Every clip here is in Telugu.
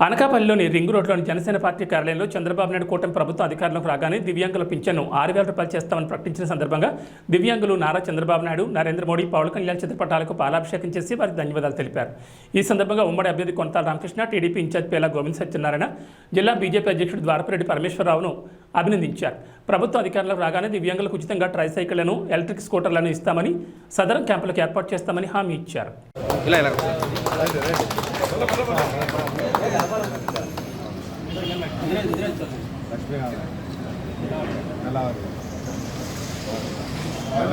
అనకాపల్లిలోని రింగ్ రోడ్లోని జనసేన పార్టీ కార్యాలయంలో చంద్రబాబు నాయుడు కూటమి ప్రభుత్వం అధికారంలోకి రాగానే దివ్యాంగుల పింఛన్ను 6,000 రూపాయలు చేస్తామని ప్రకటించిన సందర్భంగా దివ్యాంగులు నారా చంద్రబాబు నాయుడు, నరేంద్ర మోడీ, పవన్ కళ్యాణ్ చిత్రపటాలకు పాలాభిషేకం చేసి వారికి ధన్యవాదాలు తెలిపారు. ఈ సందర్భంగా ఉమ్మడి అభ్యర్థి కొంతాల రామకృష్ణ, టీడీపీ ఇన్ఛార్జ్ పేలా గోవింద్ సత్యనారాయణ, జిల్లా బీజేపీ అధ్యక్షుడు ద్వారపురెడ్డి పరమేశ్వరరావును అభినందించారు. ప్రభుత్వ అధికారంలోకి రాగానే దివ్యాంగులకు ఉచితంగా ట్రైసైకిళ్లను, ఎలక్ట్రిక్ స్కూటర్లను ఇస్తామని, సదరం క్యాంపులకు ఏర్పాటు చేస్తామని హామీ ఇచ్చారు.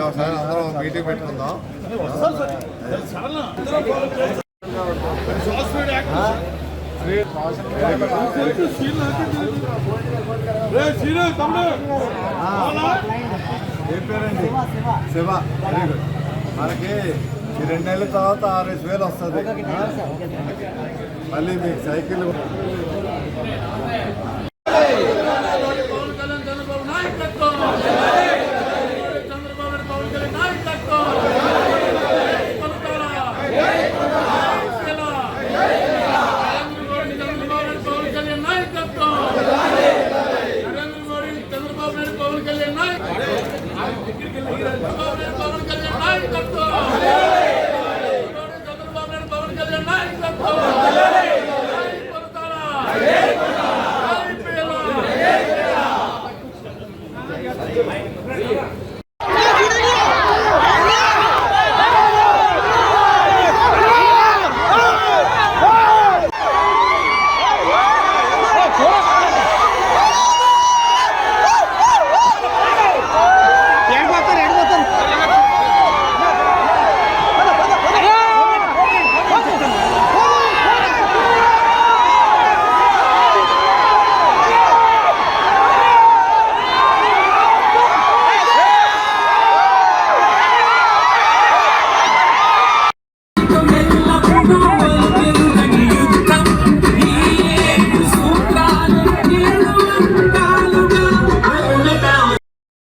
ఒకసారి అందరం మీటింగ్ పెట్టుకుందాం. ఏం పేరండి? శివ. మనకి ఈ 2 నెలల తర్వాత 6,000 వస్తుంది. మళ్ళీ మీకు సైకిల్